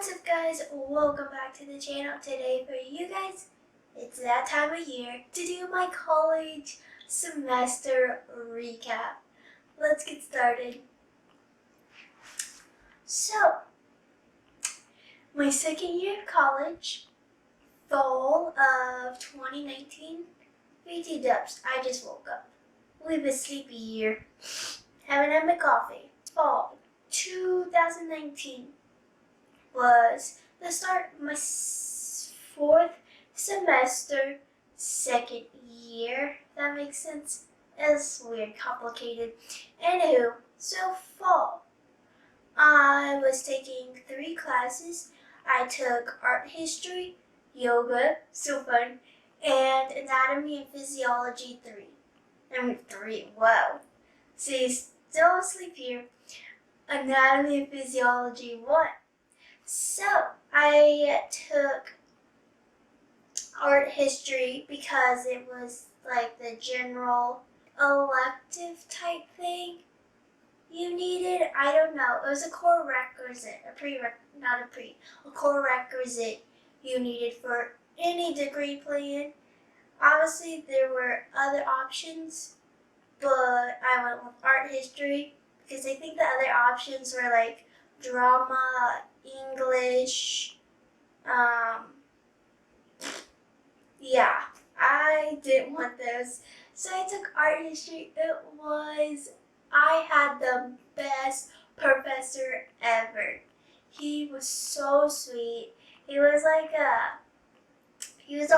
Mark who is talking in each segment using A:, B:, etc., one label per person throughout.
A: What's up guys, welcome back to the channel. Today for you guys, it's that time of year to do my college semester recap. Let's get started. So, my second year of college, fall of 2019, VT dubs, I just woke up. We've been sleepy here. Haven't had my coffee. Fall 2019 was the start of my fourth semester, second year. That makes sense. It's weird, complicated. Anywho, so fall. I was taking 3 classes. I took art history, yoga, so fun, and anatomy and physiology 3. Wow. See, still asleep here. Anatomy and physiology 1. So, I took art history because it was like the general elective type thing you needed. I don't know. It was a core requisite, a core requisite you needed for any degree plan. Obviously, there were other options, but I went with art history because I think the other options were like drama, English, yeah, I didn't want those. So I took art history. I had the best professor ever. He was so sweet. He was an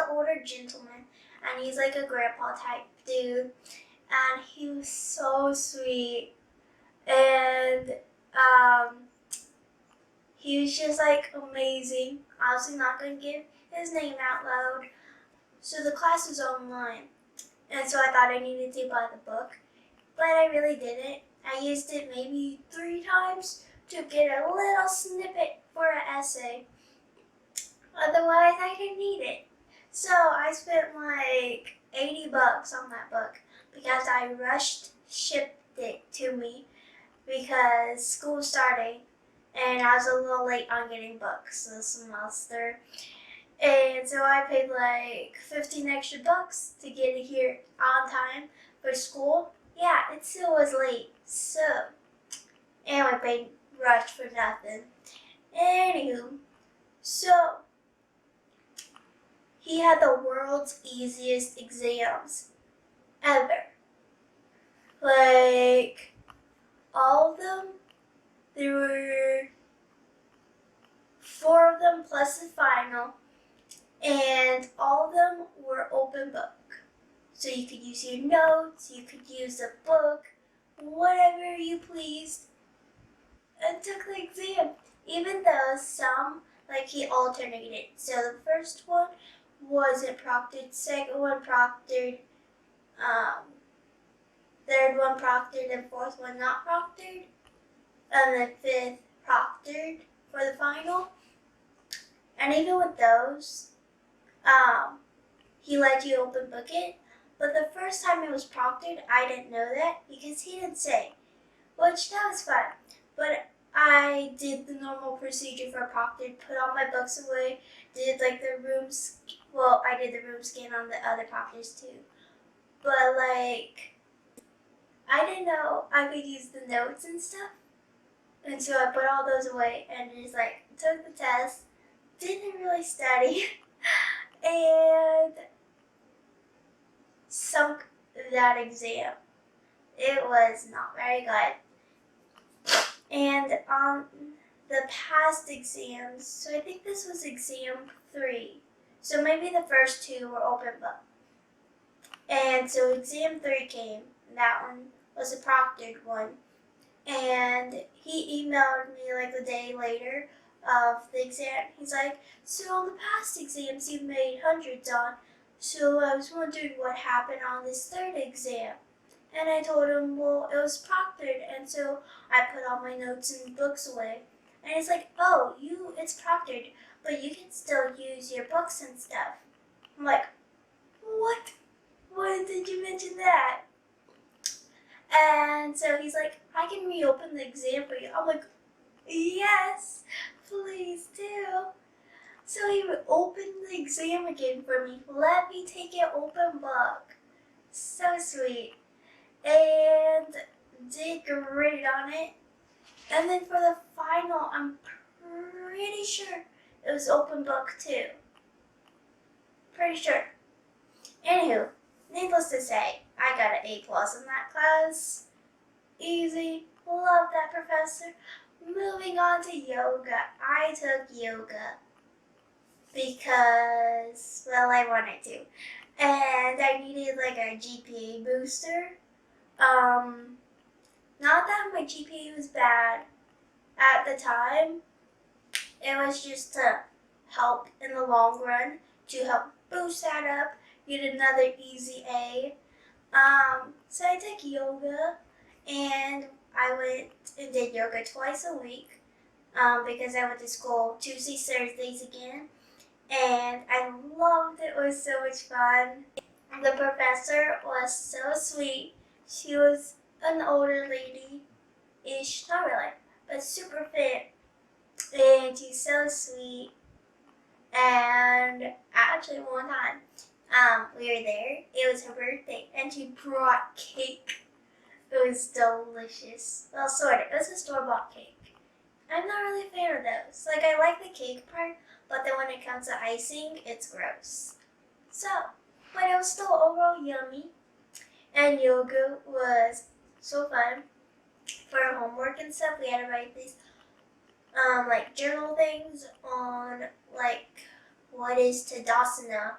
A: older gentleman, and he's like a grandpa type dude, and he was so sweet, and he was just like amazing. Obviously not going to give his name out loud. So the class was online, and so I thought I needed to buy the book, but I really didn't. I used it maybe 3 times to get a little snippet for an essay. Otherwise, I didn't need it. So I spent like $80 on that book because I shipped it to me because school was starting and I was a little late on getting books this semester. And so I paid like 15 extra bucks to get it here on time for school. Yeah, it still was late. So, and I paid rush for nothing. Anywho, so he had the world's easiest exams ever. Like, all of them, there were 4 of them plus the final. And all of them were open book. So you could use your notes, you could use a book, whatever you pleased, and took the exam. Even though some, like he alternated. So the first one wasn't proctored, second one proctored, third one proctored, and fourth one not proctored, and then 5th proctored for the final. And even with those, he let you open book it, but the first time it was proctored, I didn't know that because he didn't say, which that was fun. But I did the normal procedure for proctored, put all my books away, did like the I did the room scan on the other proctors too. But like, I didn't know I could use the notes and stuff. And so I put all those away and just like took the test, didn't really study. And sunk that exam. It was not very good. And on the past exams, so I think this was exam 3. So maybe the first 2 were open book. And so exam 3 came, and that one was a proctored one. And he emailed me like the day later of the exam. He's like, so on the past exams you made hundreds on, so I was wondering what happened on this 3rd exam. And I told him, well, it was proctored, and so I put all my notes and books away. And he's like, oh, it's proctored, but you can still use your books and stuff. I'm like, what? When did you mention that? And so he's like, I can reopen the exam for you. I'm like, yes, please do. So he opened the exam again for me. Let me take an open book. So sweet. And did great on it. And then for the final, I'm pretty sure it was open book too. Pretty sure. Anywho, needless to say, I got an A+ in that class. Easy. Love that professor. Moving on to yoga. I took yoga because, well, I wanted to. And I needed like a GPA booster. Not that my GPA was bad at the time. It was just to help in the long run, to help boost that up, get another easy A. So I took yoga, and I went and did yoga twice a week because I went to school Tuesdays, Thursdays again, and I loved it. It was so much fun. The professor was so sweet. She was an older lady-ish, not really, but super fit, and she's so sweet. And actually one time, we were there, it was her birthday, and she brought cake. It was delicious. Well, sort of. It was a store-bought cake. I'm not really a fan of those. Like, I like the cake part, but then when it comes to icing, it's gross. So, but it was still overall yummy. And yoga was so fun. For our homework and stuff, we had to write these like journal things on like what is Tadasana,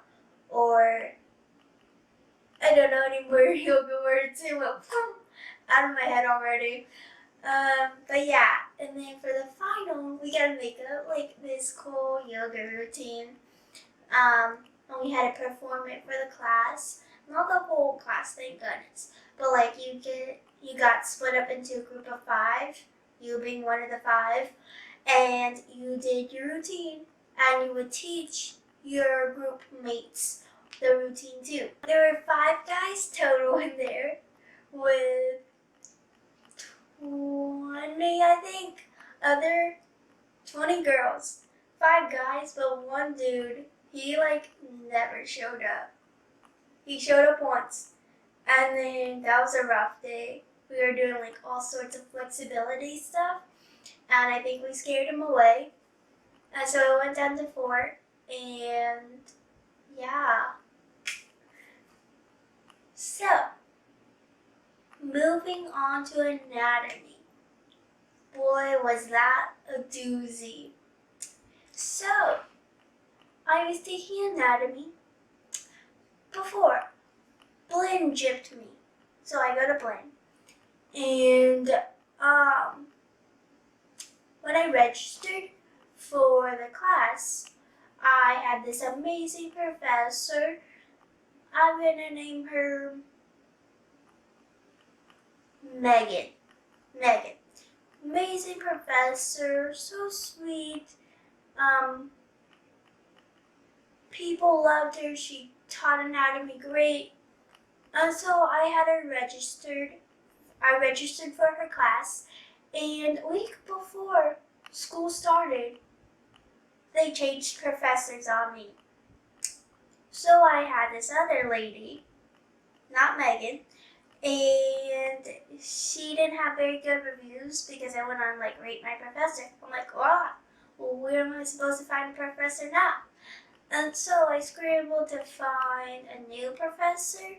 A: or I don't know any more yoga words. It went out of my head already. But yeah, and then for the final, we gotta make up like this cool yoga routine. And we had to perform it for the class. Not the whole class, thank goodness. But like you got split up into a group of 5, you being one of the 5, and you did your routine, and you would teach your group mates the routine too. There were 5 guys total in there with 20, I think, other 20 girls. 5 guys, but 1 dude, he like never showed up. He showed up once, and then that was a rough day. We were doing like all sorts of flexibility stuff, and I think we scared him away. And so it went down to 4, and yeah. So, moving on to anatomy. Boy, was that a doozy. So, I was taking anatomy before. Blinn gypped me. So I go to Blinn. And when I registered for the class, I had this amazing professor. I'm gonna name her Megan. Amazing professor, so sweet. People loved her. She taught anatomy great. And so I had her registered. I registered for her class, and a week before school started, they changed professors on me. So I had this other lady, not Megan, and she didn't have very good reviews because I went on like Rate My Professor. I'm like, well, where am I supposed to find a professor now? And so I scrambled to find a new professor,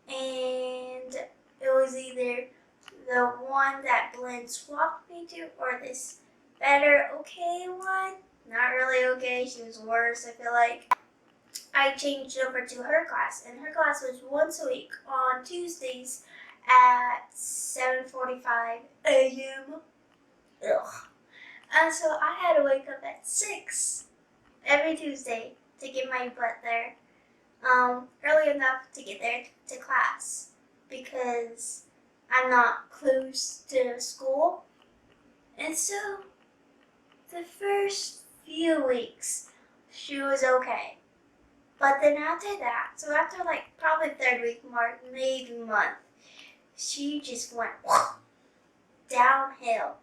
A: and it was either the one that Blinn swapped me to or this better okay one. Not really okay, she was worse, I feel like. I changed over to her class, and her class was once a week on Tuesdays at 7:45 a.m. Ugh. And so I had to wake up at 6 every Tuesday to get my butt there early enough to get there to class because I'm not close to school. And so the first few weeks, she was okay. But then after that, so after like probably 3rd week mark, maybe month, she just went downhill.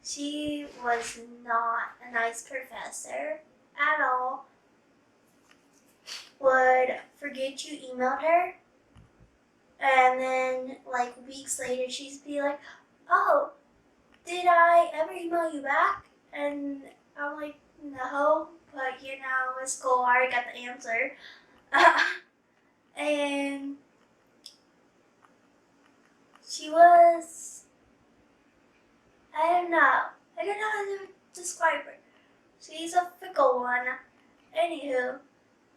A: She was not a nice professor at all would forget you emailed her, and then like weeks later she'd be like, oh, did I ever email you back? And I'm like, no, but you know, it's cool, I already got the answer. And she was, I don't know how to describe her. She's a fickle one. Anywho,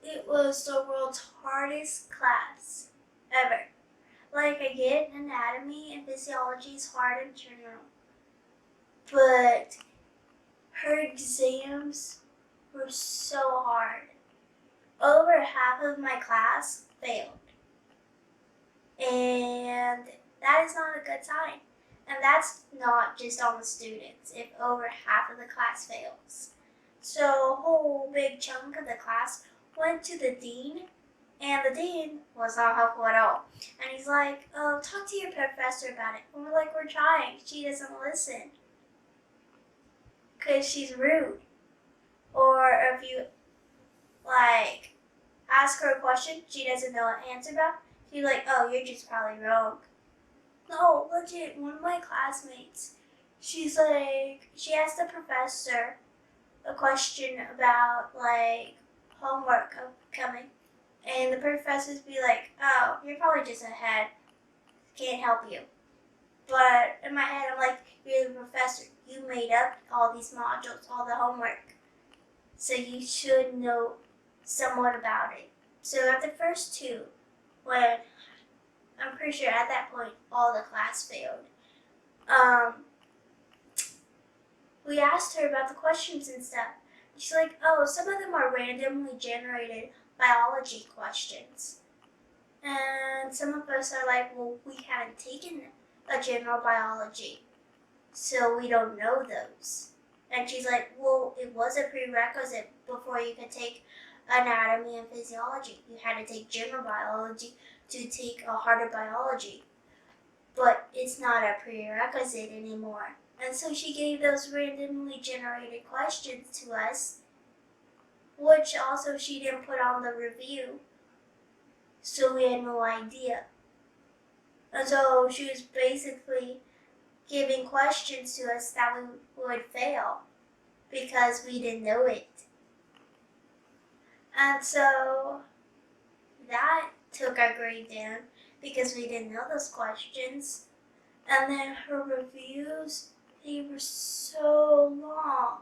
A: it was the world's hardest class ever. Like, I get anatomy and physiology is hard in general, but her exams were so hard. Over half of my class failed. And that is not a good sign. And that's not just on the students, if over half of the class fails. So a whole big chunk of the class went to the dean, and the dean was not helpful at all. And he's like, oh, talk to your professor about it. And we're like, we're trying. She doesn't listen. Because she's rude. Or if you, like, ask her a question she doesn't know an answer about, she's like, oh, you're just probably wrong. No, legit, one of my classmates, she's like, she asked the professor a question about, like, homework coming. And the professors be like, oh, you're probably just ahead. Can't help you. But in my head, I'm like, you're the professor. You made up all these modules, all the homework. So you should know somewhat about it. So at the first two, when I'm pretty sure at that point all the class failed, we asked her about the questions and stuff. She's like, oh, some of them are randomly generated biology questions. And some of us are like, well, we haven't taken a general biology, so we don't know those. And she's like, well, it was a prerequisite before you could take anatomy and physiology. You had to take general biology to take a harder biology. But it's not a prerequisite anymore. And so she gave those randomly generated questions to us, which also she didn't put on the review. So we had no idea. And so she was basically giving questions to us that we would fail because we didn't know it. And so that took our grade down because we didn't know those questions. And then her reviews, they were so long.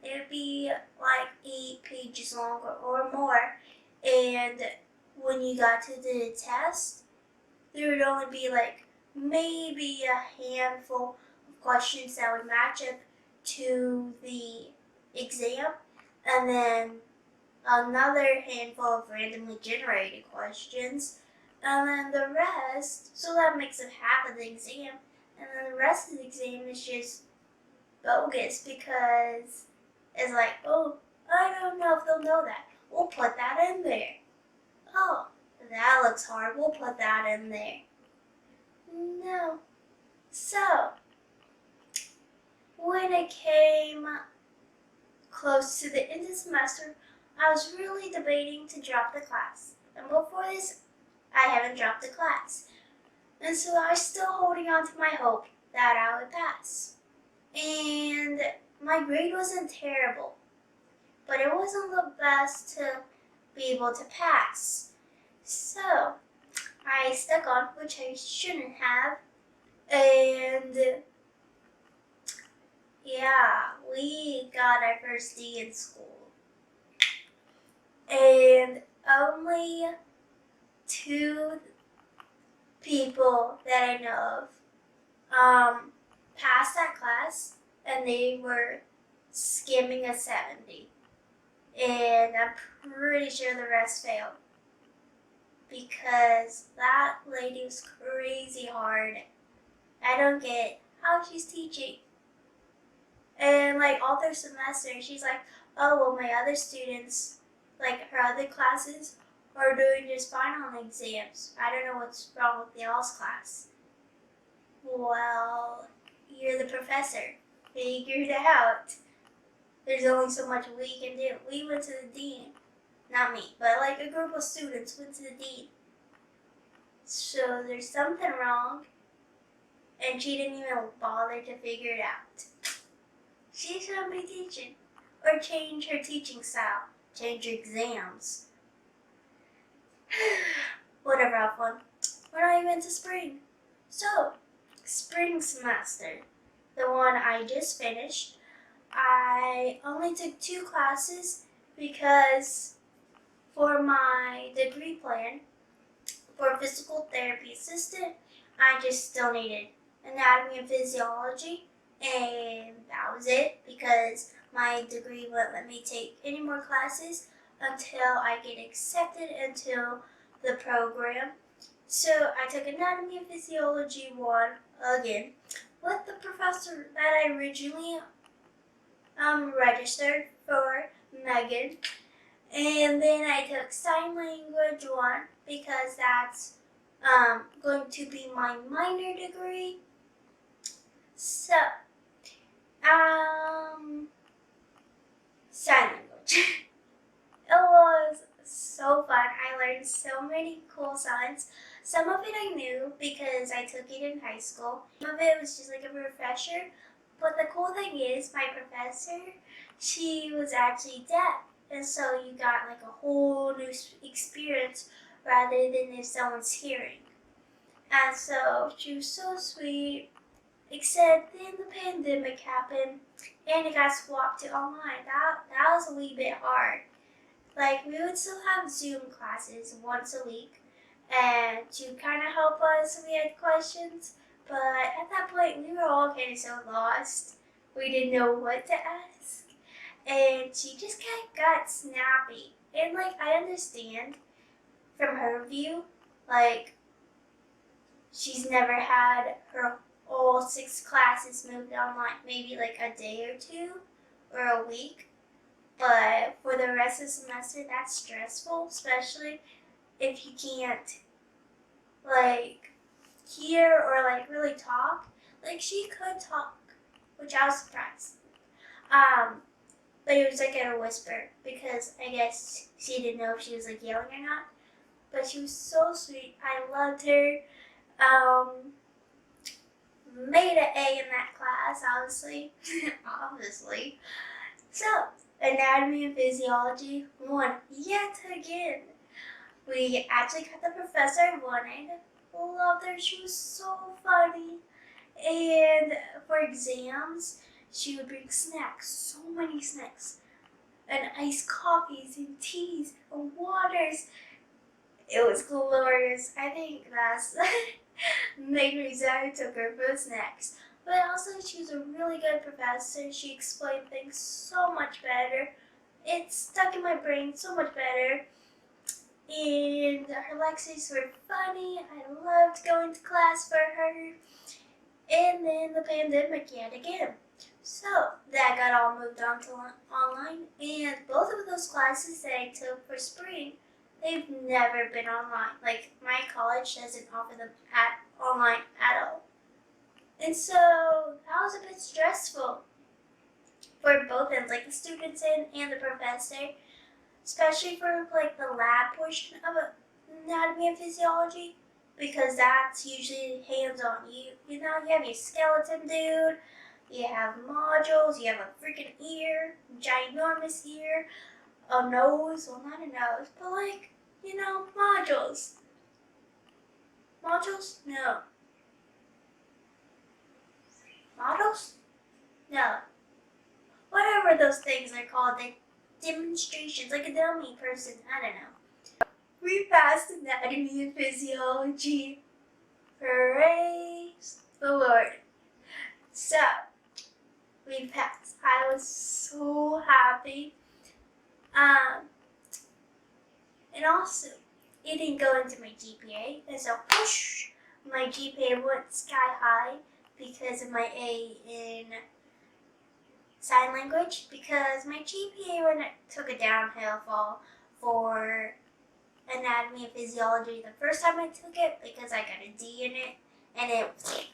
A: They would be like 8 pages long or more. And when you got to the test, there would only be like maybe a handful of questions that would match up to the exam, and then another handful of randomly generated questions, and then the rest, so that makes up half of the exam, and then the rest of the exam is just bogus because it's like, oh, I don't know if they'll know that. We'll put that in there. Oh, that looks hard. We'll put that in there. No. So, when it came close to the end of the semester, I was really debating to drop the class. And before this, I haven't dropped the class. And so I was still holding on to my hope that I would pass. And my grade wasn't terrible, but it wasn't the best to be able to pass. So I stuck on, which I shouldn't have, and yeah, we got our first D in school. And only 2 people that I know of passed that class, and they were skimming a 70. And I'm pretty sure the rest failed, because that lady was crazy hard. I don't get how she's teaching. And like all through semester, she's like, oh, well, my other students, like her other classes, are doing just fine on exams. I don't know what's wrong with y'all's class. Well, you're the professor. Figure it out. there's only so much we can do. We went to the dean, not me, but like a group of students went to the dean. So there's something wrong, and she didn't even bother to figure it out. She shouldn't be teaching, or change her teaching style, change her exams. Whatever, have fun. We're not even to spring. So, spring semester, the one I just finished, I only took 2 classes because for my degree plan for physical therapy assistant, I just still needed anatomy and physiology, and that was it because my degree wouldn't let me take any more classes until I get accepted into the program. So I took anatomy and physiology 1 again with the professor that I originally registered for, Megan. And then I took sign language 1 because that's going to be my minor degree. So, sign language. It was so fun. I learned so many cool signs. Some of it I knew because I took it in high school. Some of it was just like a refresher. But the cool thing is, my professor, she was actually deaf. And so you got like a whole new experience rather than if someone's hearing. And so she was so sweet. Except then the pandemic happened and it got swapped to online. That was a wee bit hard. Like, we would still have Zoom classes once a week, and to kind of help us, we had questions, but at that point, we were all kind of so lost. We didn't know what to ask, and she just kind of got snappy. And, like, I understand from her view, like, she's never had her all 6 classes moved online, maybe like a day or 2 or a week. But for the rest of the semester, that's stressful, especially if you can't, like, hear or, like, really talk. Like, she could talk, which I was surprised. But it was, like, at a whisper, because I guess she didn't know if she was, like, yelling or not. But she was so sweet. I loved her. Made an A in that class, obviously. Obviously. So, anatomy and physiology 1 yet again. We actually got the professor I wanted. Loved her. She was so funny. And for exams, she would bring snacks, so many snacks, and iced coffees and teas and waters. It was glorious. I think that's made me sad I took her for snacks. But also, she was a really good professor. She explained things so much better. It stuck in my brain so much better. And her lectures were funny. I loved going to class for her. And then the pandemic yet again. So that got all moved on to online. And both of those classes that I took for spring, they've never been online. Like, my college doesn't offer them online at all. And so that was a bit stressful for both ends, like the students and the professor, especially for like the lab portion of anatomy and physiology, because that's usually hands-on. You know, you have your skeleton dude, you have modules, you have a freaking ear, ginormous ear, a nose, well, not a nose, but like, you know, modules. Modules? No. Models? No. Whatever those things are called, like demonstrations, like a dummy person, I don't know. We passed anatomy and physiology. Praise the Lord. So, we passed. I was so happy. And also, it didn't go into my GPA, and so whoosh, my GPA went sky high because of my A in sign language, because my GPA took a downhill fall for anatomy and physiology the first time I took it because I got a D in it, and it.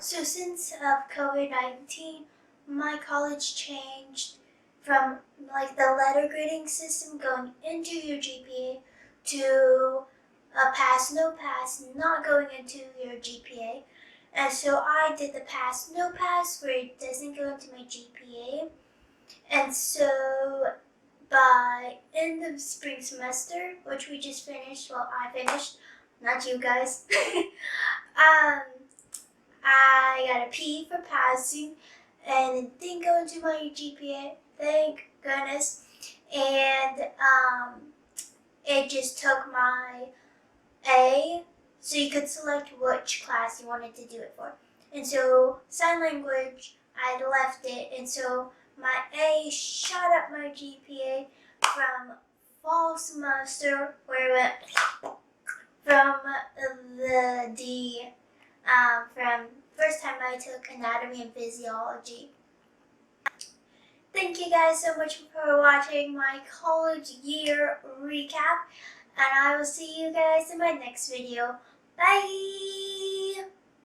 A: So since COVID-19, my college changed from like the letter grading system going into your GPA to a pass, no pass, not going into your GPA. And so I did the pass, no pass, where it doesn't go into my GPA. And so by end of spring semester, which we just finished, well, I finished, not you guys, I got a P for passing, and it didn't go into my GPA, thank goodness. And it just took my A, so you could select which class you wanted to do it for. And so sign language, I left it, and so my A shot up my GPA from fall semester, where it went from the D, from first time I took anatomy and physiology. Thank you guys so much for watching my college year recap, and I will see you guys in my next video. Bye!